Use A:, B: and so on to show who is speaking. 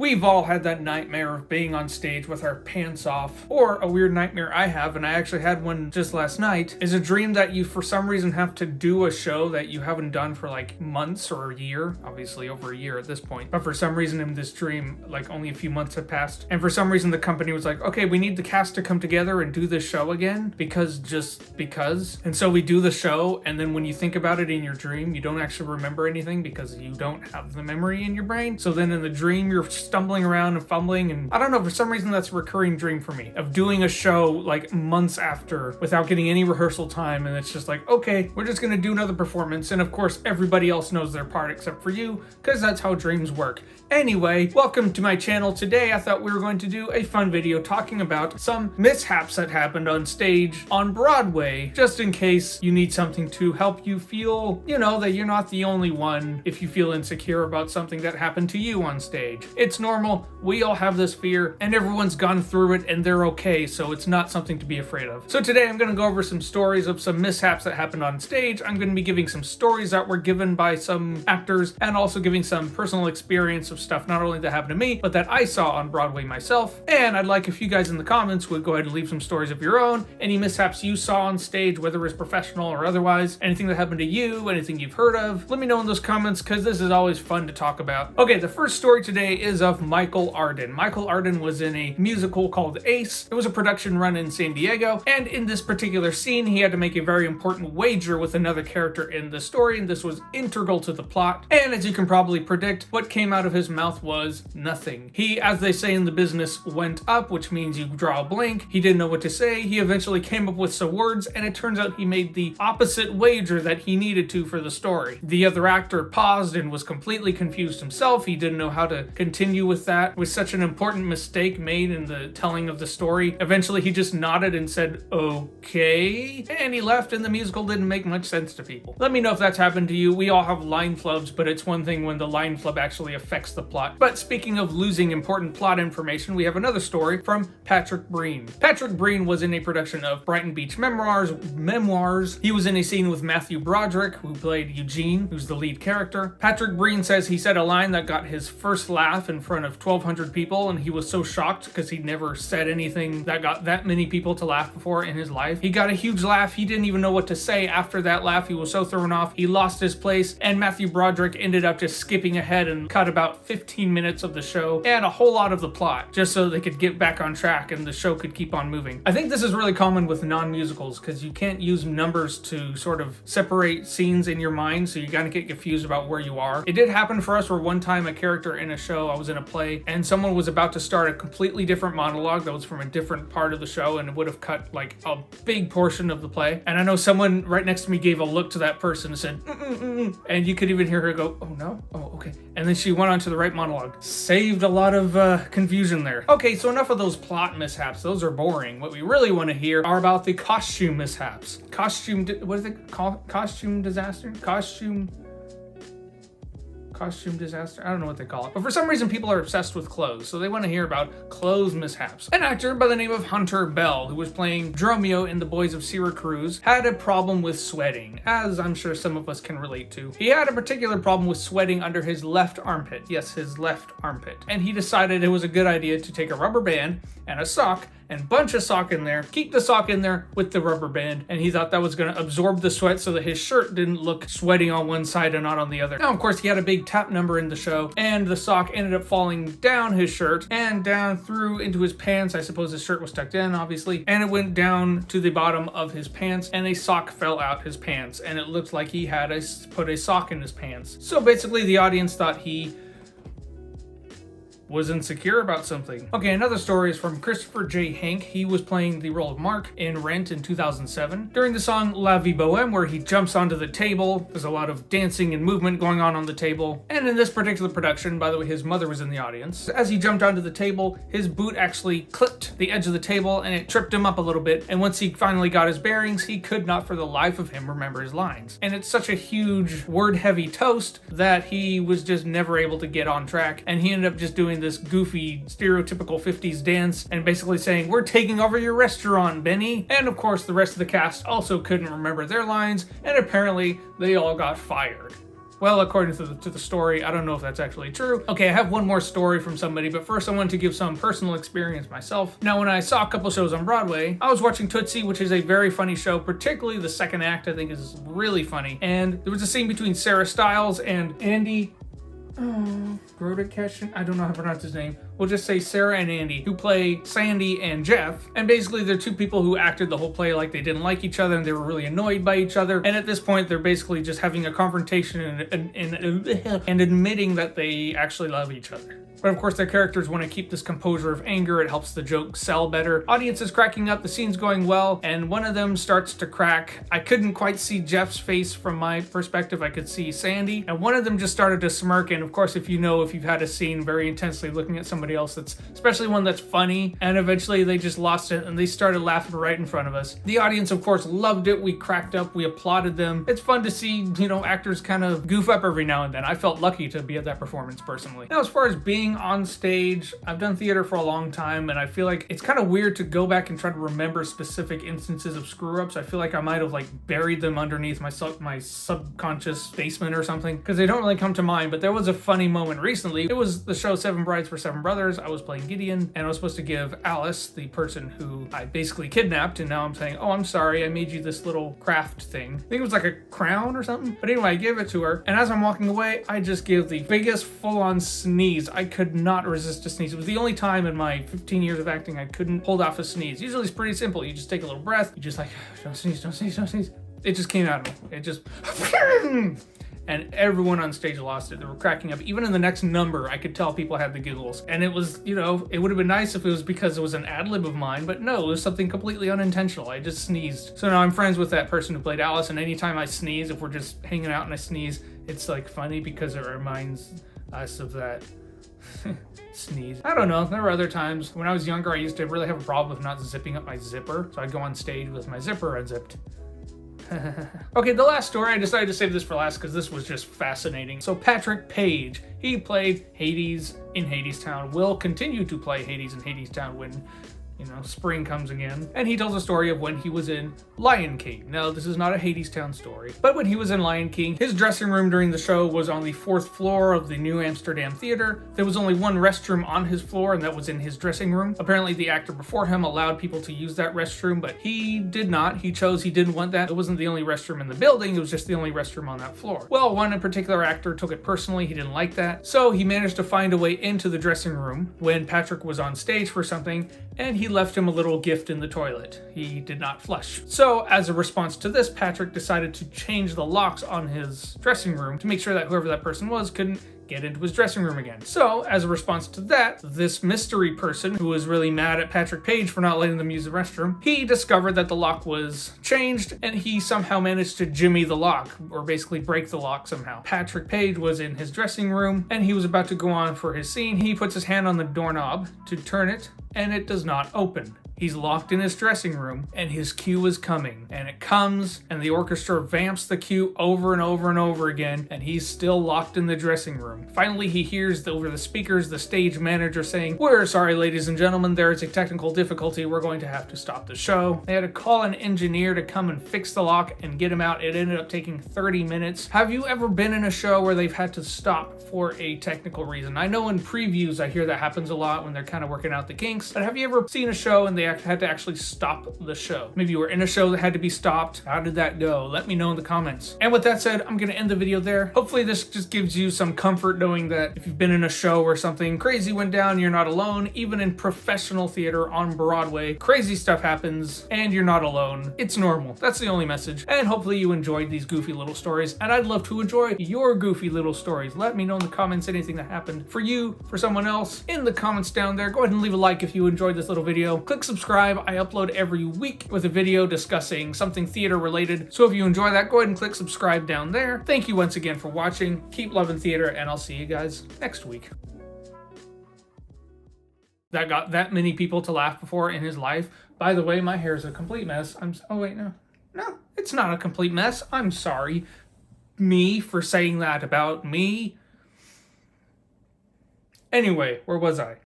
A: We've all had that nightmare of being on stage with our pants off, or a weird nightmare I have, and I actually had one just last night, is a dream that you for some reason have to do a show that you haven't done for like months or a year, obviously over a year at this point, but for some reason in this dream, like only a few months had passed, and for some reason the company was like, okay, we need the cast to come together and do this show again, just because. And so we do the show, and then when you think about it in your dream, you don't actually remember anything because you don't have the memory in your brain. So then in the dream, you're stumbling around and fumbling, and I don't know, for some reason that's a recurring dream for me, of doing a show like months after without getting any rehearsal time, and it's just like, okay, we're just gonna do another performance, and of course everybody else knows their part except for you, because that's how dreams work. Anyway, welcome to my channel. Today I thought we were going to do a fun video talking about some mishaps that happened on stage on Broadway, just in case you need something to help you feel, you know, that you're not the only one if you feel insecure about something that happened to you on stage. It's normal, we all have this fear, and everyone's gone through it and they're okay, so it's not something to be afraid of. So today I'm going to go over some stories of some mishaps that happened on stage. I'm going to be giving some stories that were given by some actors, and also giving some personal experience of stuff not only that happened to me, but that I saw on Broadway myself. And I'd like if you guys in the comments would go ahead and leave some stories of your own, any mishaps you saw on stage, whether it's professional or otherwise, anything that happened to you, anything you've heard of. Let me know in those comments, because this is always fun to talk about. Okay, the first story today is of Michael Arden. Michael Arden was in a musical called Ace. It was a production run in San Diego, and in this particular scene, he had to make a very important wager with another character in the story, and this was integral to the plot. And as you can probably predict, what came out of his mouth was nothing. He, as they say in the business, went up, which means you draw a blank. He didn't know what to say. He eventually came up with some words, and it turns out he made the opposite wager that he needed to for the story. The other actor paused and was completely confused himself. He didn't know how to continue with that. It was such an important mistake made in the telling of the story. Eventually, he just nodded and said, okay, and he left, and the musical didn't make much sense to people. Let me know if that's happened to you. We all have line flubs, but it's one thing when the line flub actually affects the plot. But speaking of losing important plot information, we have another story from Patrick Breen. Patrick Breen was in a production of Brighton Beach Memoirs. He was in a scene with Matthew Broderick, who played Eugene, who's the lead character. Patrick Breen says he said a line that got his first laugh in front of 1,200 people, and he was so shocked because he'd never said anything that got that many people to laugh before in his life. He got a huge laugh. He didn't even know what to say after that laugh. He was so thrown off. He lost his place, and Matthew Broderick ended up just skipping ahead and cut about 15 minutes of the show and a whole lot of the plot, just so they could get back on track and the show could keep on moving. I think this is really common with non-musicals, because you can't use numbers to sort of separate scenes in your mind, so you gotta get confused about where you are. It did happen for us where one time a character in a show, I was in a play, and someone was about to start a completely different monologue that was from a different part of the show, and it would have cut like a big portion of the play. And I know someone right next to me gave a look to that person and said, and you could even hear her go, oh no, oh okay. And then she went on to the right monologue. Saved a lot of confusion there. Okay, so enough of those plot mishaps. Those are boring. What we really want to hear are about the costume mishaps. What is it called? Costume disaster? Costume disaster? I don't know what they call it. But for some reason, people are obsessed with clothes, so they want to hear about clothes mishaps. An actor by the name of Hunter Bell, who was playing Dromio in The Boys of Syracuse, had a problem with sweating, as I'm sure some of us can relate to. He had a particular problem with sweating under his left armpit. Yes, his left armpit. And he decided it was a good idea to take a rubber band and a sock and bunch a sock in there, keep the sock in there with the rubber band, and he thought that was going to absorb the sweat so that his shirt didn't look sweaty on one side and not on the other. Now, of course, he had a big tap number in the show, and the sock ended up falling down his shirt and down through into his pants. I suppose his shirt was tucked in, obviously, and it went down to the bottom of his pants, and a sock fell out his pants, and it looked like he had put a sock in his pants. So basically, the audience thought he was insecure about something. Okay, another story is from Christopher J. Hank. He was playing the role of Mark in Rent in 2007. During the song La Vie Bohème, where he jumps onto the table, there's a lot of dancing and movement going on the table. And in this particular production, by the way, his mother was in the audience. As he jumped onto the table, his boot actually clipped the edge of the table and it tripped him up a little bit. And once he finally got his bearings, he could not for the life of him remember his lines. And it's such a huge word-heavy toast that he was just never able to get on track. And he ended up just doing this goofy, stereotypical 50s dance and basically saying, "We're taking over your restaurant, Benny." And of course, the rest of the cast also couldn't remember their lines, and apparently they all got fired. Well, according to the story, I don't know if that's actually true. Okay, I have one more story from somebody, but first I wanted to give some personal experience myself. Now, when I saw a couple shows on Broadway, I was watching Tootsie, which is a very funny show, particularly the second act I think is really funny. And there was a scene between Sarah Stiles and Andy Brodekesh, I don't know how to pronounce his name. We'll just say Sarah and Andy, who play Sandy and Jeff. And basically they're two people who acted the whole play like they didn't like each other and they were really annoyed by each other. And at this point, they're basically just having a confrontation and admitting that they actually love each other. But of course, their characters want to keep this composure of anger. It helps the joke sell better. Audience is cracking up, the scene's going well, and one of them starts to crack. I couldn't quite see Jeff's face from my perspective. I could see Sandy, and one of them just started to smirk. And of course, if you've had a scene very intensely looking at somebody else that's, especially one that's funny, and eventually they just lost it and they started laughing right in front of us. The audience, of course, loved it. We cracked up, we applauded them. It's fun to see, actors kind of goof up every now and then. I felt lucky to be at that performance personally. Now, as far as being on stage, I've done theater for a long time, and I feel like it's kind of weird to go back and try to remember specific instances of screw-ups. I feel like I might have buried them underneath my subconscious basement or something, because they don't really come to mind. But there was a funny moment recently. It was the show Seven Brides for Seven Brothers. I was playing Gideon, and I was supposed to give Alice, the person who I basically kidnapped, and now I'm saying, oh, I'm sorry, I made you this little craft thing. I think it was like a crown or something. But anyway, I gave it to her, and as I'm walking away, I just give the biggest full-on sneeze. I could not resist a sneeze. It was the only time in my 15 years of acting I couldn't hold off a sneeze. Usually it's pretty simple. You just take a little breath. You just don't sneeze, don't sneeze, don't sneeze. It just came out of me. It just... And everyone on stage lost it. They were cracking up. Even in the next number, I could tell people had the giggles. And it was, it would have been nice if it was because it was an ad-lib of mine, but no, it was something completely unintentional. I just sneezed. So now I'm friends with that person who played Alice, and anytime I sneeze, if we're just hanging out and I sneeze, it's funny because it reminds us of that sneeze. I don't know. There were other times. When I was younger, I used to really have a problem with not zipping up my zipper. So I'd go on stage with my zipper unzipped. Okay, the last story, I decided to save this for last because this was just fascinating. So Patrick Page, he played Hades in Hadestown, will continue to play Hades in Hadestown when spring comes again. And he tells a story of when he was in Lion King. Now, this is not a Hadestown story, but when he was in Lion King, his dressing room during the show was on the 4th floor of the New Amsterdam Theater. There was only one restroom on his floor, and that was in his dressing room. Apparently, the actor before him allowed people to use that restroom, but he did not. He didn't want that. It wasn't the only restroom in the building. It was just the only restroom on that floor. Well, one in particular actor took it personally. He didn't like that. So he managed to find a way into the dressing room when Patrick was on stage for something, and he left him a little gift in the toilet. He did not flush. So as a response to this, Patrick decided to change the locks on his dressing room to make sure that whoever that person was couldn't get into his dressing room again. So as a response to that, this mystery person who was really mad at Patrick Page for not letting them use the restroom, he discovered that the lock was changed, and he somehow managed to jimmy the lock, or basically break the lock somehow. Patrick Page was in his dressing room, and he was about to go on for his scene. He puts his hand on the doorknob to turn it, and it does not open. He's locked in his dressing room, and his cue is coming. And it comes, and the orchestra vamps the cue over and over and over again, and he's still locked in the dressing room. Finally, he hears over the speakers the stage manager saying, "We're sorry, ladies and gentlemen, there is a technical difficulty. We're going to have to stop the show." They had to call an engineer to come and fix the lock and get him out. It ended up taking 30 minutes. Have you ever been in a show where they've had to stop for a technical reason? I know in previews I hear that happens a lot when they're kind of working out the kinks, but have you ever seen a show and they had to actually stop the show? Maybe you were in a show that had to be stopped. How did that go? Let me know in the comments. And with that said, I'm going to end the video there. Hopefully this just gives you some comfort knowing that if you've been in a show where something crazy went down, you're not alone. Even in professional theater on Broadway, crazy stuff happens and you're not alone. It's normal. That's the only message. And hopefully you enjoyed these goofy little stories, and I'd love to enjoy your goofy little stories. Let me know in the comments anything that happened for you, for someone else, in the comments down there. Go ahead and leave a like if you enjoyed this little video. Click subscribe. I upload every week with a video discussing something theater related. So if you enjoy that, go ahead and click subscribe down there. Thank you once again for watching. Keep loving theater, and I'll see you guys next week. That got that many people to laugh before in his life. By the way, my hair is a complete mess. Oh wait, no, it's not a complete mess. I'm sorry, me, for saying that about me. Anyway, where was I?